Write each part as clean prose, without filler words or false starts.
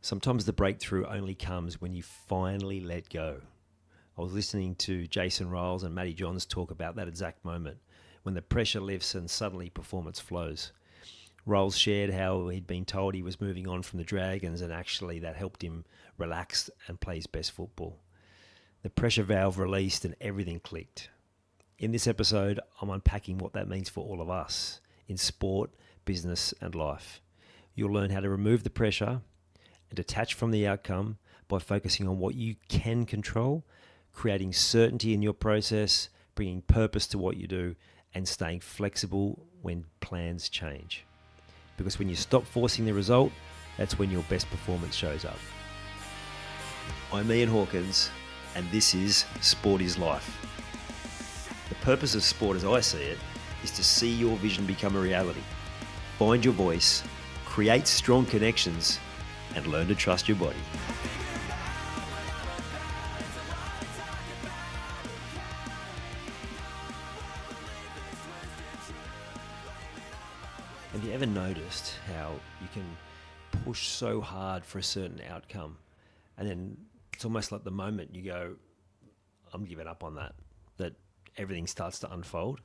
Sometimes the breakthrough only comes when you finally let go. I was listening to Jason Ryles and Matty Johns talk about that exact moment, when the pressure lifts and suddenly performance flows. Ryles shared how he'd been told he was moving on from the Dragons, and actually that helped him relax and play his best football. The pressure valve released and everything clicked. In this episode, I'm unpacking what that means for all of us in sport, business, and life. You'll learn how to remove the pressure and detach from the outcome by focusing on what you can control, creating certainty in your process, bringing purpose to what you do, and staying flexible when plans change. Because when you stop forcing the result, that's when your best performance shows up. I'm Ian Hawkins, and this is Sport is Life. The purpose of sport, as I see it, is to see your vision become a reality. Find your voice, create strong connections, and learn to trust your body. Have you ever noticed how you can push so hard for a certain outcome, and then it's almost like the moment you go, I'm giving up on that everything starts to unfold?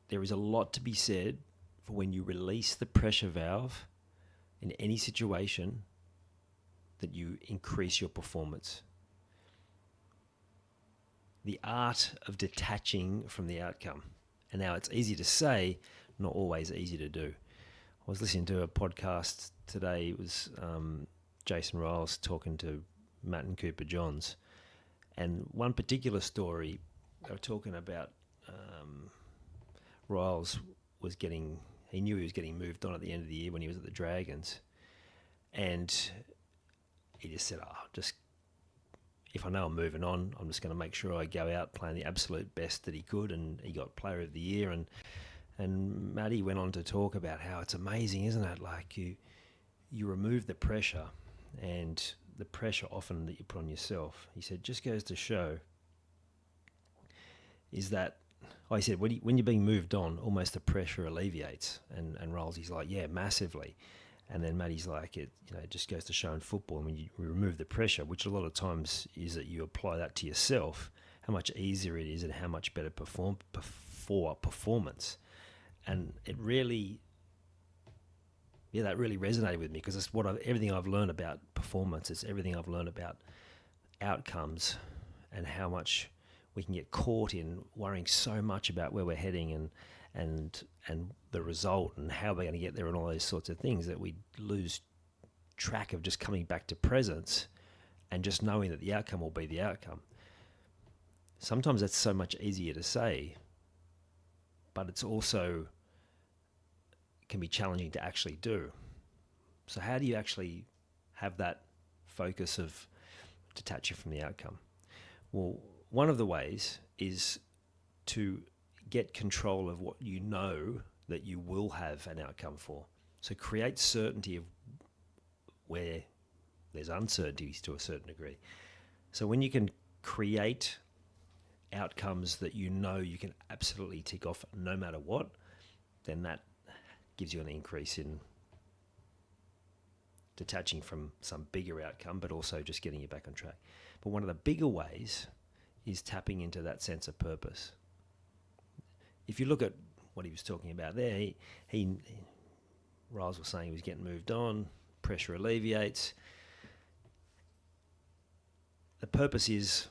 There is a lot to be said for when you release the pressure valve in any situation, that you increase your performance. The art of detaching from the outcome. And now it's easy to say, not always easy to do. I was listening to a podcast today. It was Jason Ryles talking to Matt and Cooper Johns. And one particular story, they were talking about Ryles he knew he was getting moved on at the end of the year when he was at the Dragons. And he just said, if I know I'm moving on, I'm just going to make sure I go out playing the absolute best that he could. And he got Player of the Year. And Matty went on to talk about how it's amazing, isn't it? Like you remove the pressure, and the pressure often that you put on yourself. He said, just goes to show is that, he said, when you're being moved on, almost the pressure alleviates. And Ryles, he's like, yeah, massively. And then Matty's like, it just goes to show in football, when you remove the pressure, which a lot of times is that you apply that to yourself, how much easier it is and how much better performance. And it really, that really resonated with me, because it's everything I've learned about performance. It's everything I've learned about outcomes, and how much we can get caught in worrying so much about where we're heading and the result and how we're going to get there and all those sorts of things, that we lose track of just coming back to presence and just knowing that the outcome will be the outcome. Sometimes that's so much easier to say, but it's also can be challenging to actually do. So how do you actually have that focus of detaching from the outcome? Well, one of the ways is to get control of what you know that you will have an outcome for. So create certainty of where there's uncertainties to a certain degree. So when you can create outcomes that you know you can absolutely tick off no matter what, then that gives you an increase in detaching from some bigger outcome, but also just getting you back on track. But one of the bigger ways is tapping into that sense of purpose. If you look at what he was talking about there, Ryles was saying he was getting moved on, pressure alleviates. The purpose is,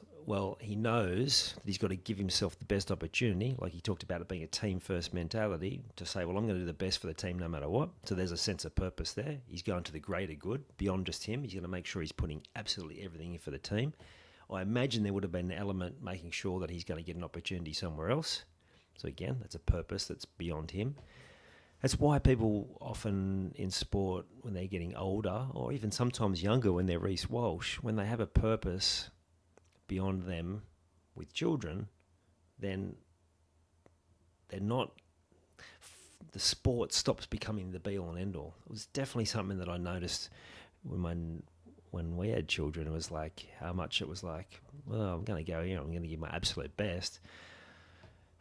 he knows that he's got to give himself the best opportunity, like he talked about it being a team-first mentality, to say, I'm going to do the best for the team no matter what. So there's a sense of purpose there. He's going to the greater good, beyond just him. He's going to make sure he's putting absolutely everything in for the team. I imagine there would have been an element making sure that he's going to get an opportunity somewhere else. So again, that's a purpose that's beyond him. That's why people often in sport, when they're getting older, or even sometimes younger when they're Reece Walsh, when they have a purpose beyond them with children, then they're not, the sport stops becoming the be all and end all. It was definitely something that I noticed when we had children. It was like how much it was like, I'm going to go here, I'm going to give my absolute best.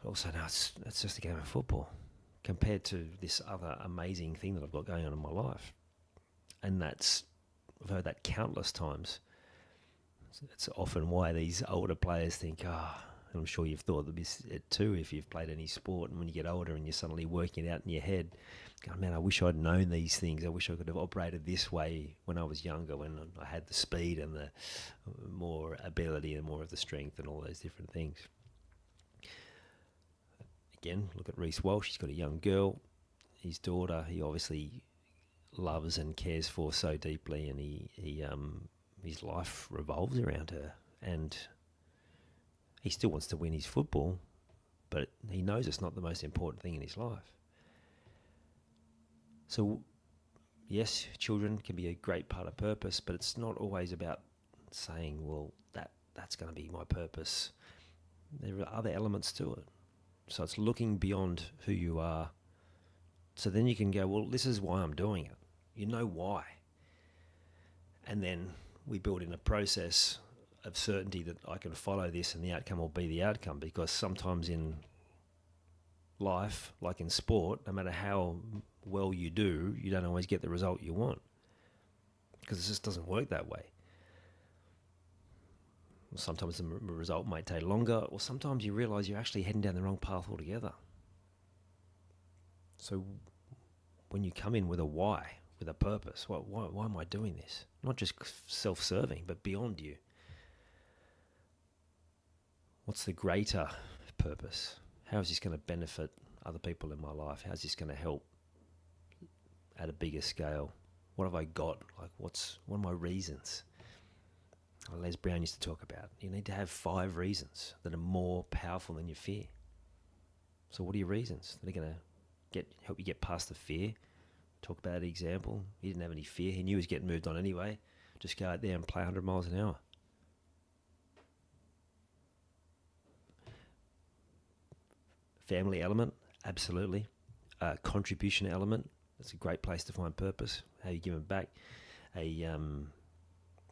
But also, no, it's just a game of football compared to this other amazing thing that I've got going on in my life. And that's I've heard that countless times. It's often why these older players think, and I'm sure you've thought of this too if you've played any sport, and when you get older and you're suddenly working it out in your head, going, man, I wish I'd known these things. I wish I could have operated this way when I was younger, when I had the speed and the more ability and more of the strength and all those different things. Again, look at Reece Walsh. He's got a young girl. His daughter, he obviously loves and cares for so deeply, and he his life revolves around her, and he still wants to win his football, but he knows it's not the most important thing in his life. So, yes, children can be a great part of purpose, but it's not always about saying, well, that's going to be my purpose. There are other elements to it. So it's looking beyond who you are. So then you can go, well, this is why I'm doing it. You know why. And then we build in a process of certainty that I can follow this and the outcome will be the outcome, because sometimes in life, like in sport, no matter how well you do, you don't always get the result you want, because it just doesn't work that way. Sometimes the result might take longer, or sometimes you realise you're actually heading down the wrong path altogether. So when you come in with a why, with a purpose, why am I doing this? Not just self-serving, but beyond you. What's the greater purpose? How is this going to benefit other people in my life? How is this going to help at a bigger scale? What have I got? Like, what are my reasons? Les Brown used to talk about, you need to have 5 reasons that are more powerful than your fear. So what are your reasons that are going to help you get past the fear? Talk about the example. He didn't have any fear. He knew he was getting moved on anyway. Just go out there and play 100 miles an hour. Family element, absolutely. Contribution element, that's a great place to find purpose. How you give back.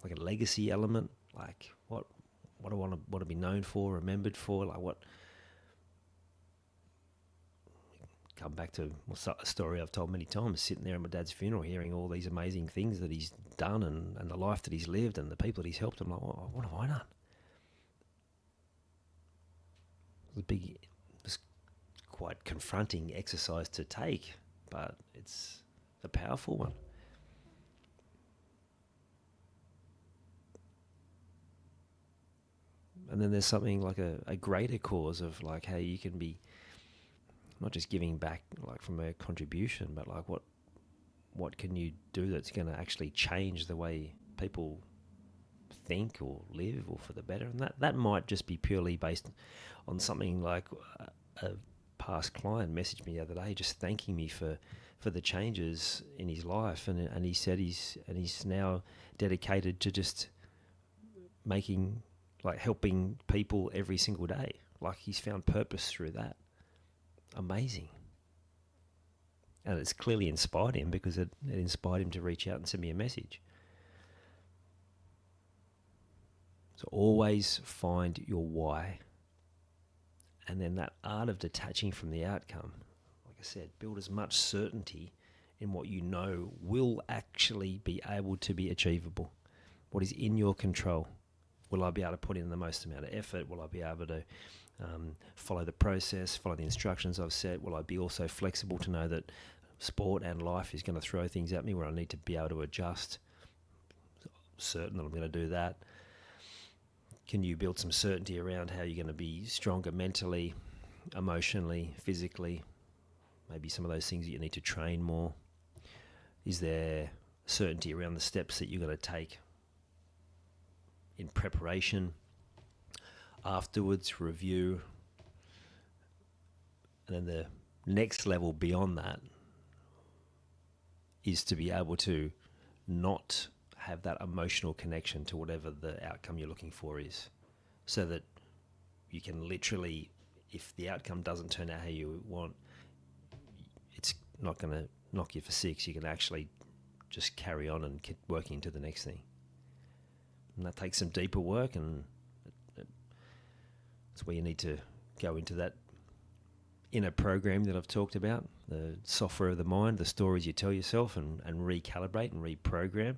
Like a legacy element, like what I want to be known for, remembered for, like what. Come back to a story I've told many times, sitting there at my dad's funeral, hearing all these amazing things that he's done and the life that he's lived and the people that he's helped. I'm like, what have I done? It's quite confronting exercise to take, but it's a powerful one. And then there's something like a greater cause of like how you can be not just giving back like from a contribution, but like what can you do that's going to actually change the way people think or live or for the better. And that might just be purely based on something like a past client messaged me the other day just thanking me for the changes in his life, and he said he's now dedicated to just helping people every single day. Like he's found purpose through that. Amazing. And it's clearly inspired him, because it inspired him to reach out and send me a message. So always find your why. And then that art of detaching from the outcome. Like I said, build as much certainty in what you know will actually be able to be achievable. What is in your control. Will I be able to put in the most amount of effort? Will I be able to follow the process, follow the instructions I've set? Will I be also flexible to know that sport and life is going to throw things at me where I need to be able to adjust? Certain that I'm going to do that. Can you build some certainty around how you're going to be stronger mentally, emotionally, physically? Maybe some of those things that you need to train more. Is there certainty around the steps that you're going to take in preparation, afterwards, review? And then the next level beyond that is to be able to not have that emotional connection to whatever the outcome you're looking for is, so that you can literally, if the outcome doesn't turn out how you want, it's not going to knock you for 6. You can actually just carry on and keep working to the next thing. And that takes some deeper work, and that's where you need to go into that inner program that I've talked about, the software of the mind, the stories you tell yourself, and recalibrate and reprogram.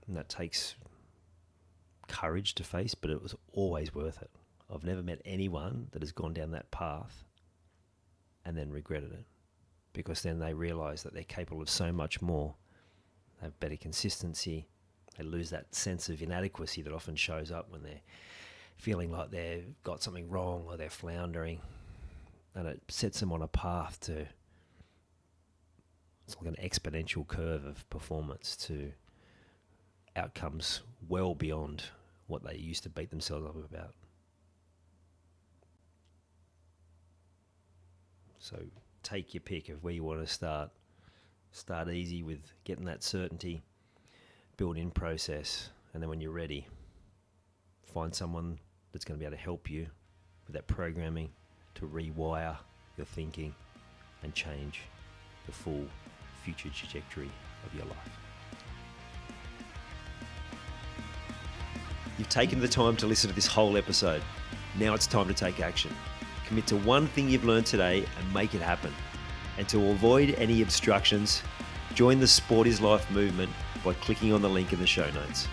And that takes courage to face, but it was always worth it. I've never met anyone that has gone down that path and then regretted it, because then they realise that they're capable of so much more. They have better consistency. They lose that sense of inadequacy that often shows up when they're feeling like they've got something wrong or they're floundering. And it sets them on a path to, it's like an exponential curve of performance to outcomes well beyond what they used to beat themselves up about. So take your pick of where you want to start. Start easy with getting that certainty, build in process, and then when you're ready, find someone that's going to be able to help you with that programming to rewire your thinking and change the full future trajectory of your life. You've taken the time to listen to this whole episode. Now it's time to take action. Commit to one thing you've learned today and make it happen. And to avoid any obstructions, join the Sport is Life movement by clicking on the link in the show notes.